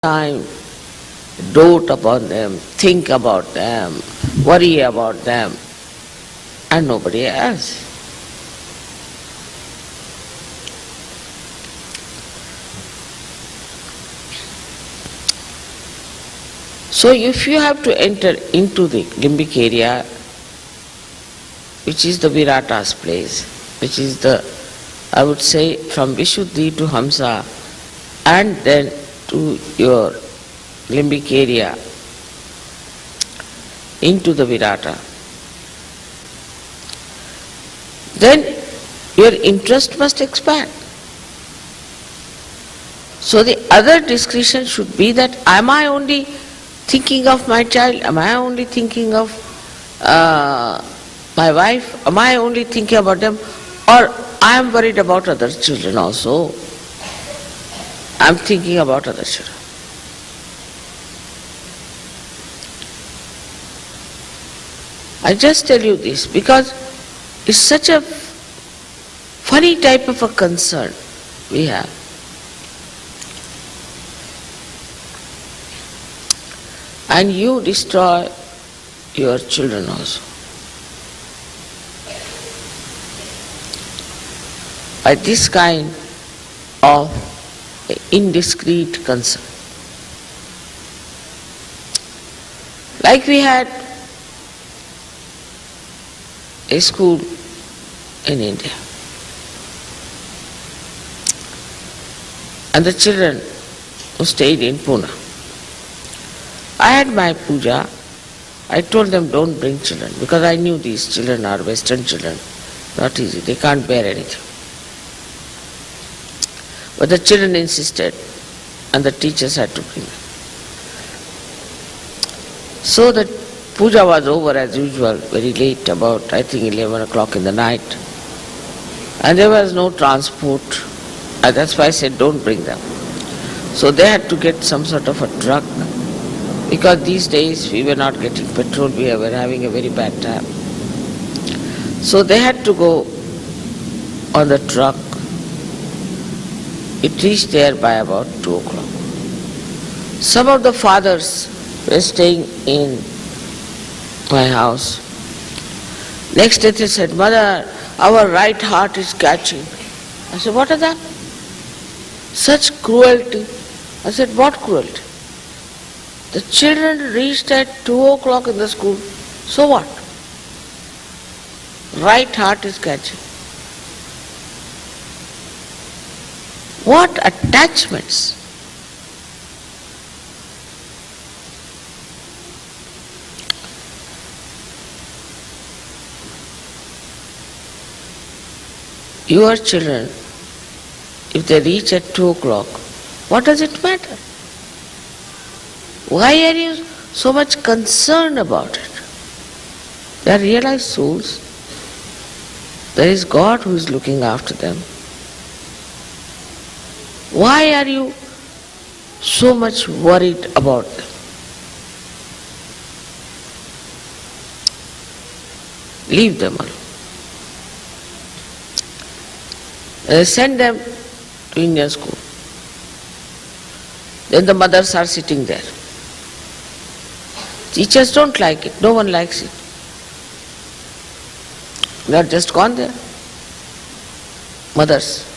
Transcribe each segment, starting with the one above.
time dote upon them, think about them, worry about them, and nobody else. So if you have to enter into the limbic area, which is the Virata's place, which is the, I would say, from Vishuddhi to Hamsa, and then to your limbic area, into the Virata, then your interest must expand. So the other discretion should be that, am I only thinking of my child? Am I only thinking of my wife? Am I only thinking about them? Or I am worried about other children also. I am thinking about other children. I just tell you this because it's such a funny type of a concern we have. And you destroy your children also. By this kind of indiscreet concern. Like we had a school in India, and the children who stayed in Pune. I had my puja. I told them, don't bring children, because I knew these children are Western children, not easy, they can't bear anything. But the children insisted, and the teachers had to bring them. So the puja was over as usual, very late, about I think 11 o'clock in the night. And there was no transport, and that's why I said don't bring them. So they had to get some sort of a truck, because these days we were not getting petrol, we were having a very bad time. So they had to go on the truck. It reached there by about 2 o'clock. Some of the fathers were staying in my house. Next day they said, Mother, our right heart is catching. I said, what is that? Such cruelty. I said, what cruelty? The children reached at 2 o'clock in the school. So what? Right heart is catching. What attachments! Your children, if they reach at 2 o'clock, what does it matter? Why are you so much concerned about it? They are realized souls. There is God who is looking after them. Why are you so much worried about them? Leave them alone. Send them to Indian school. Then the mothers are sitting there. Teachers don't like it, no one likes it. They are just gone there. Mothers.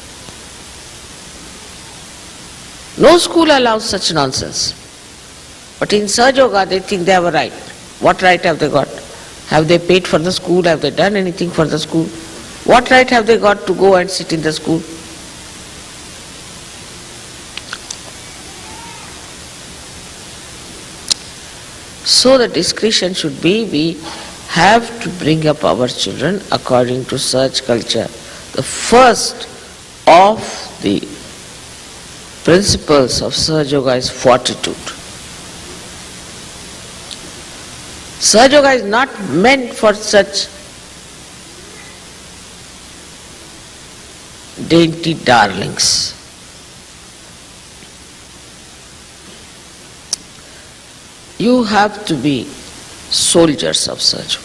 No school allows such nonsense. But in Sahaja Yoga they think they have a right. What right have they got? Have they paid for the school? Have they done anything for the school? What right have they got to go and sit in the school? So the discretion should be, we have to bring up our children according to Sahaj culture. The first of the principles of Sahaja Yoga is fortitude. Sahaja Yoga is not meant for such dainty darlings. You have to be soldiers of Sahaja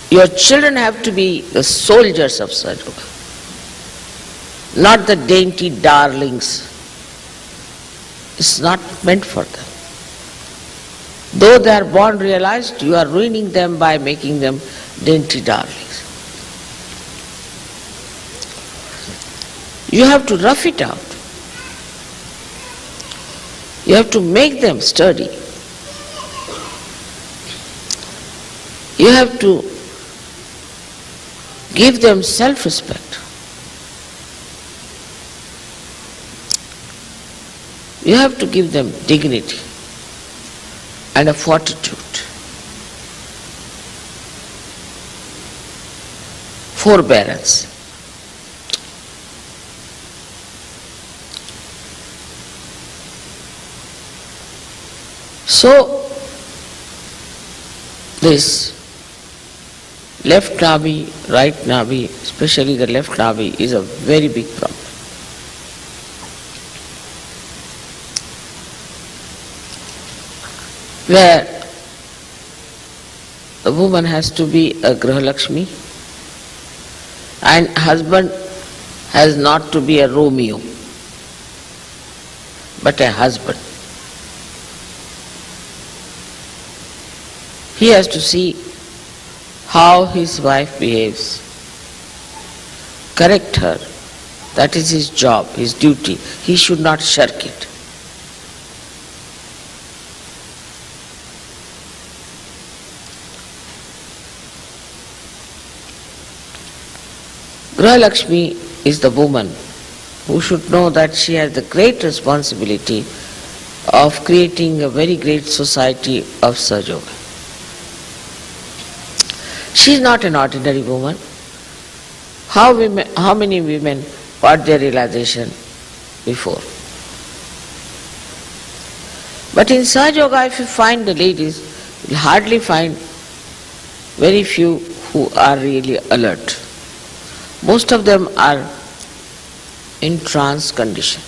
Yoga. Your children have to be the soldiers of Sahaja Yoga, not the dainty darlings is not meant for them. Though they are born realized, you are ruining them by making them dainty darlings. You have to rough it out. You have to make them sturdy. You have to give them self-respect. You have to give them dignity and a fortitude, forbearance. So, this left navi, right navi, especially the left navi, is a very big problem. Where the woman has to be a Grihalakshmi and husband has not to be a Romeo, but a husband. He has to see how his wife behaves, correct her. That is his job, his duty. He should not shirk it. Grihalakshmi is the woman who should know that she has the great responsibility of creating a very great society of Sahaja. She is not an ordinary woman. How many women got their realization before? But in Sahaja Yoga, if you find the ladies, you'll hardly find very few who are really alert. Most of them are in trance condition.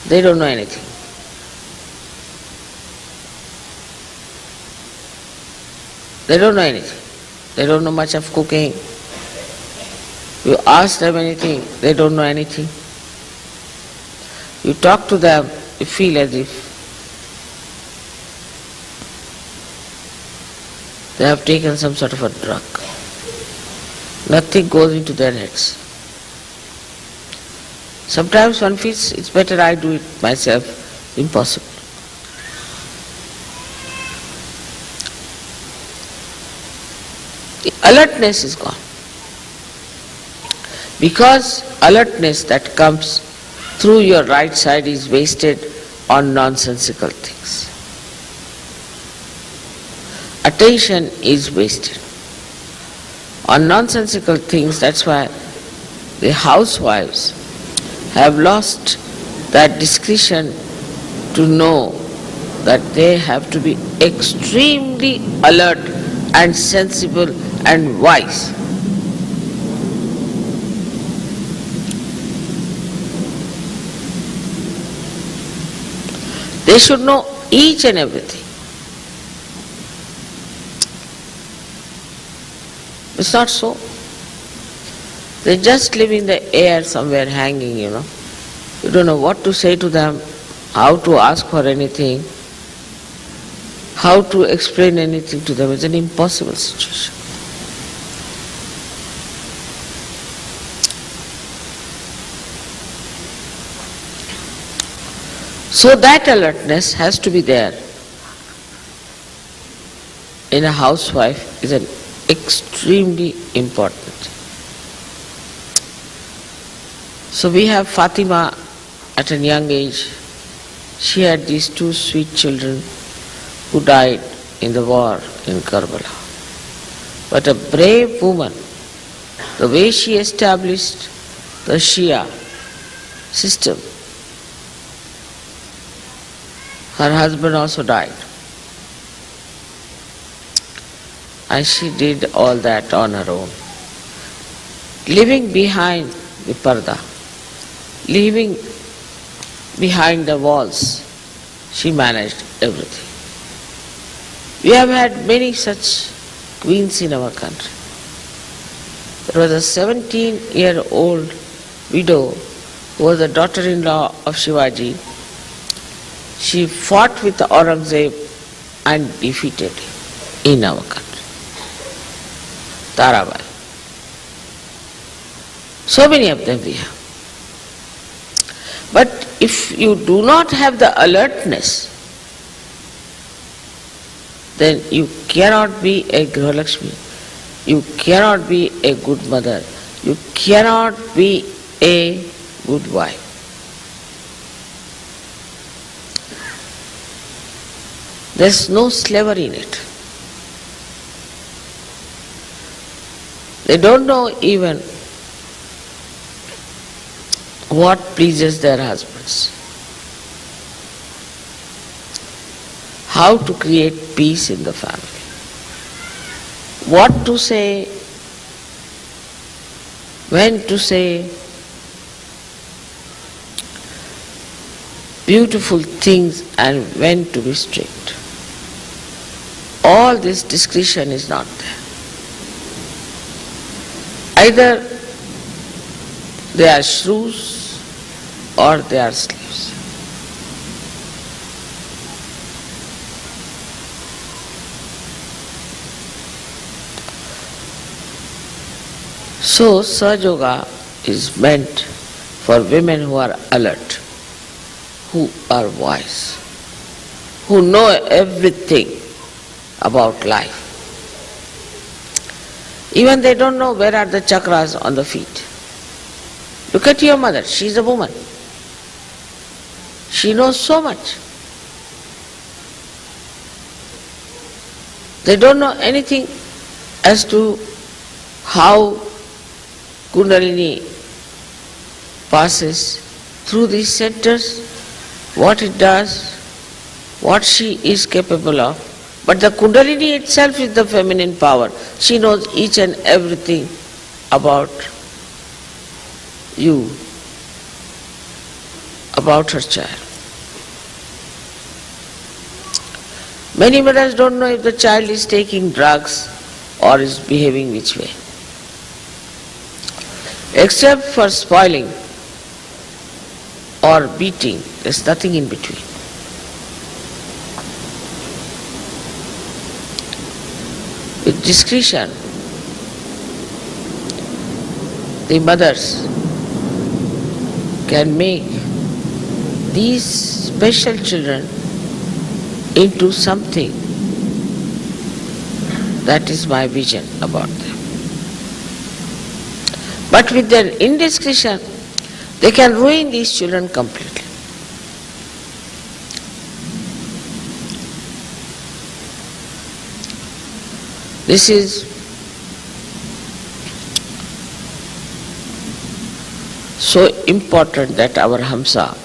They don't know anything. They don't know anything. They don't know much of cooking. You ask them anything, they don't know anything. You talk to them, you feel as if they have taken some sort of a drug. Nothing goes into their heads. Sometimes one feels it's better I do it myself. Impossible. The alertness is gone. Because alertness that comes through your right side is wasted on nonsensical things. Attention is wasted on nonsensical things. That's why the housewives have lost that discretion to know that they have to be extremely alert and sensible and wise. They should know each and everything. It's not so. They just live in the air somewhere hanging, You don't know what to say to them, how to ask for anything, how to explain anything to them. It's an impossible situation. So that alertness has to be there in a housewife is an extremely important. So we have Fatima at a young age. She had these two sweet children who died in the war in Karbala. But a brave woman, the way she established the Shia system, her husband also died. And she did all that on her own. Living behind the parda, living behind the walls, she managed everything. We have had many such queens in our country. There was a 17-year-old widow who was the daughter-in-law of Shivaji, she fought with Aurangzeb and defeated him in our country. Tarabai. So many of them we have. But if you do not have the alertness, then you cannot be a Grihalakshmi, you cannot be a good mother, you cannot be a good wife. There's no slavery in it. They don't know even what pleases their husbands, how to create peace in the family, what to say, when to say beautiful things and when to be strict. All this discretion is not there. Either they are shrews or they are slaves. So Sahaja Yoga is meant for women who are alert, who are wise, who know everything about life. Even they don't know where are the chakras on the feet. Look at your mother, she is a woman. She knows so much. They don't know anything as to how Kundalini passes through these centers, what it does, what she is capable of. But the Kundalini itself is the feminine power. She knows each and everything about you, about her child. Many mothers don't know if the child is taking drugs or is behaving which way. Except for spoiling or beating, there's nothing in between. With discretion, the mothers can make these special children into something. That is my vision about them. But with their indiscretion, they can ruin these children completely. This is so important that our Hamsa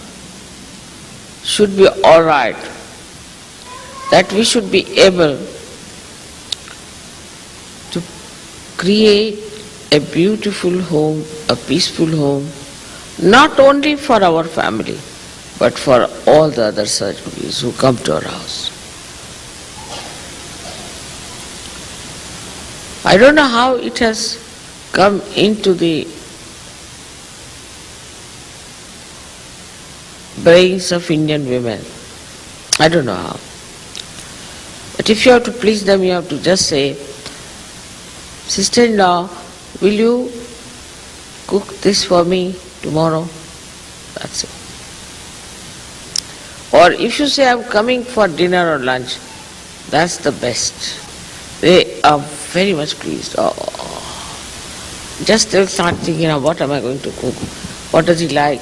should be all right, that we should be able to create a beautiful home, a peaceful home, not only for our family, but for all the other Sahajas who come to our house. I don't know how it has come into the brains of Indian women. I don't know how. But if you have to please them, you have to just say, "Sister-in-law, will you cook this for me tomorrow?" That's it. Or if you say, "I'm coming for dinner or lunch," that's the best. They are very much pleased. Oh. Just they'll start thinking, what am I going to cook? What does he like?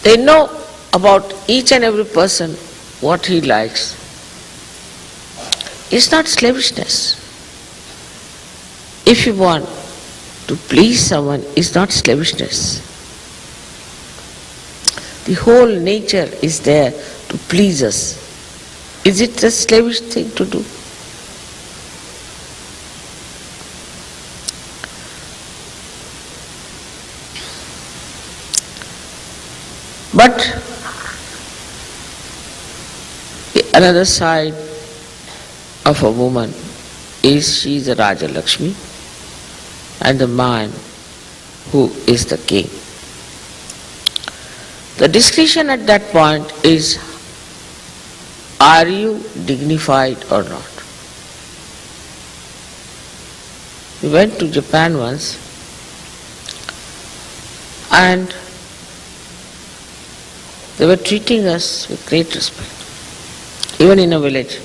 They know about each and every person what he likes. It's not slavishness. If you want to please someone, it's not slavishness. The whole nature is there to please us. Is it a slavish thing to do? But the another side of a woman is she is a Raja Lakshmi and the man who is the king. The discussion at that point is, are you dignified or not? We went to Japan once and they were treating us with great respect, even in a village.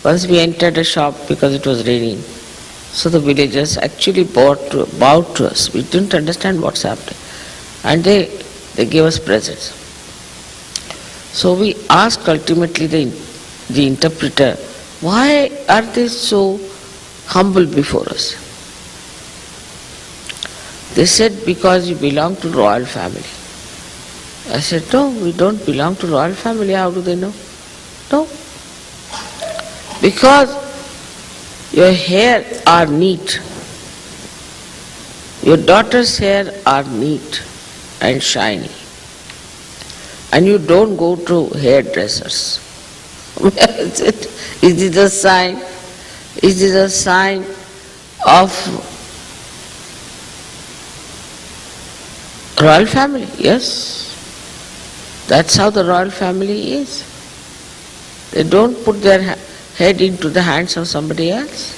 Once we entered a shop because it was raining, so the villagers actually bowed to us. We didn't understand what's happening. And they gave us presents. So we asked ultimately the interpreter, why are they so humble before us? They said, because you belong to royal family. I said, no, we don't belong to royal family. How do they know? No. Because your hair are neat. Your daughter's hair are neat and shiny. And you don't go to hairdressers. Is this a sign? Is this a sign of royal family? Yes. That's how the royal family is. They don't put their head into the hands of somebody else.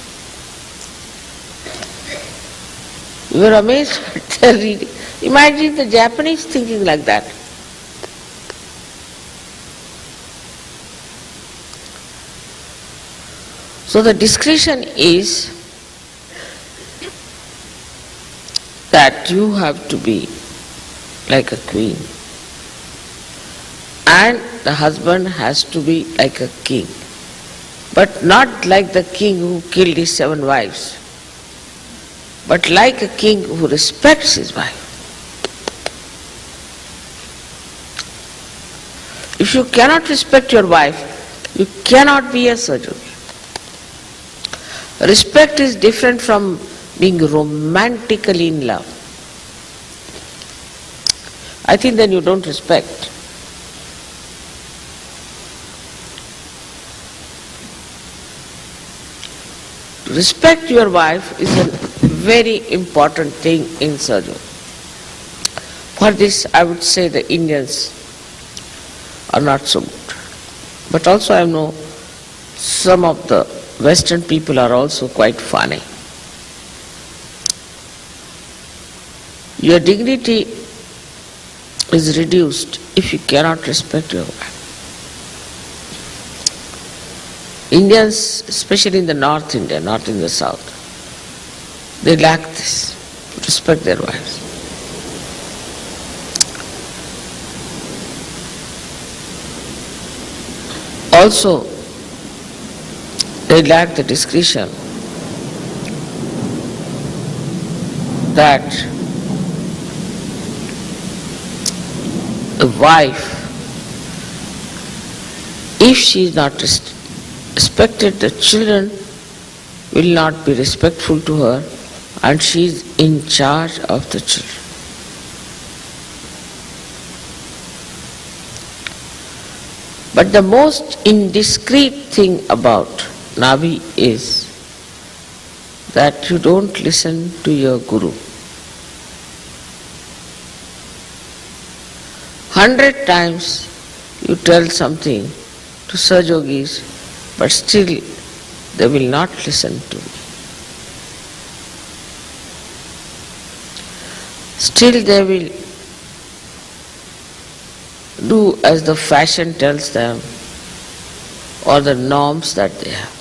We were amazed at their reading. Imagine the Japanese thinking like that. So the discretion is that you have to be like a queen, and the husband has to be like a king, but not like the king who killed his 7 wives, but like a king who respects his wife. If you cannot respect your wife, you cannot be a Sahaja Yogi. Respect is different from being romantically in love. I think then you don't respect. To respect your wife is a very important thing in Sahaja Yoga. For this, I would say the Indians are not so good. But also I know some of the Western people are also quite funny. Your dignity is reduced if you cannot respect your wife. Indians, especially in the North India, not in the South, they lack this, respect their wives. Also, they lack the discretion that a wife, if she is not respected, the children will not be respectful to her, and she is in charge of the children. But the most indiscreet thing about Navi is that you don't listen to your Guru. 100 times you tell something to Sahaja Yogis, but still they will not listen to me. Still they will do as the fashion tells them or the norms that they have.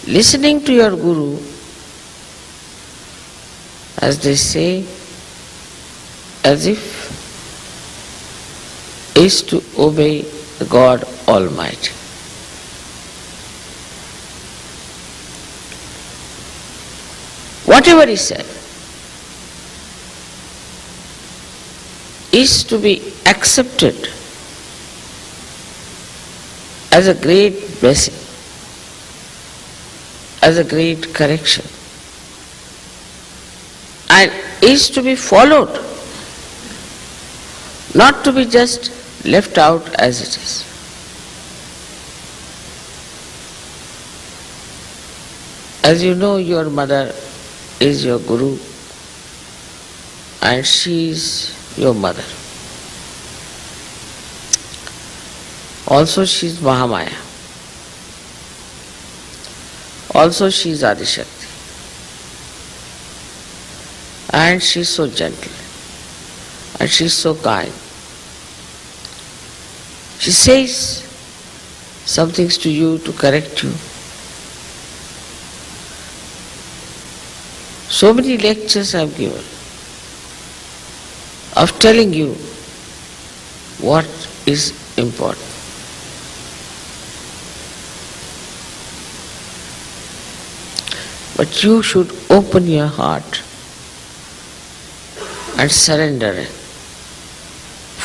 Listening to your Guru, as they say, as if is to obey the God Almighty. Whatever he said is to be accepted as a great blessing, as a great correction, and is to be followed, not to be just left out as it is. As you know, your mother is your Guru, and she is your mother. Also she is Mahamaya. Also she is Adishakti. And she is so gentle. And she is so kind. She says some things to you to correct you. So many lectures I have given of telling you what is important. But you should open your heart and surrender it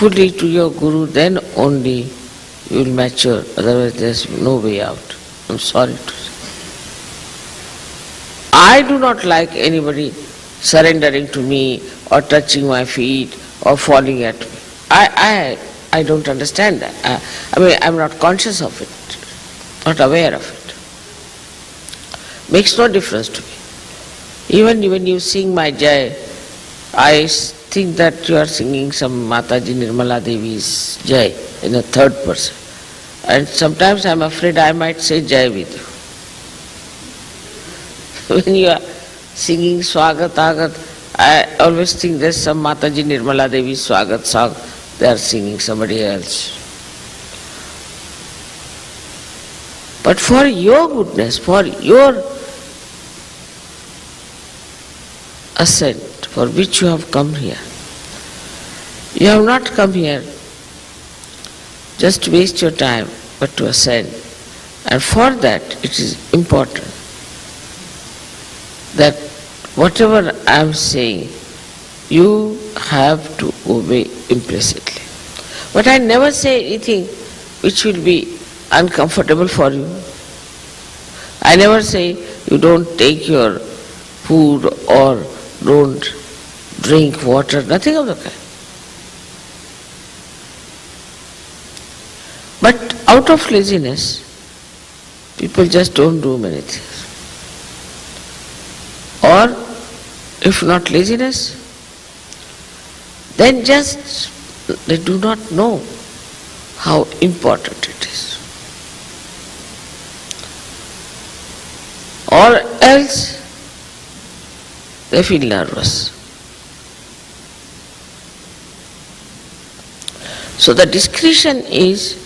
fully to your Guru, then only you will mature, otherwise there is no way out. I am sorry to say. I do not like anybody surrendering to me or touching my feet or falling at me. I don't understand that. I am not conscious of it, not aware of it. Makes no difference to me. Even when you sing my Jai, I think that you are singing some Mataji Nirmala Devi's Jai in a third person. And sometimes I am afraid I might say Jai with you. When you are singing Swagat, Agat, I always think there's some Mataji Nirmala Devi Swagat song, they are singing somebody else. But for your goodness, for your ascent, for which you have come here, you have not come here just to waste your time, but to ascend. And for that it is important that whatever I am saying, you have to obey implicitly. But I never say anything which will be uncomfortable for you. I never say you don't take your food or don't drink water, nothing of the kind. But out of laziness, people just don't do many things. Or if not laziness, then just they do not know how important it is. Or else they feel nervous. So the discretion is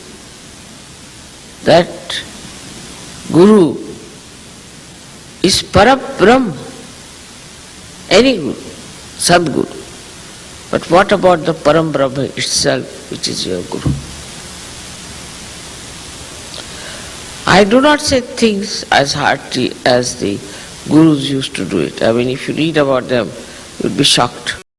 that Guru is Parabrahm, any Guru, Sadguru. But what about the Param Brahma itself, which is your Guru? I do not say things as hearty as the Gurus used to do it. I mean, if you read about them, you would be shocked.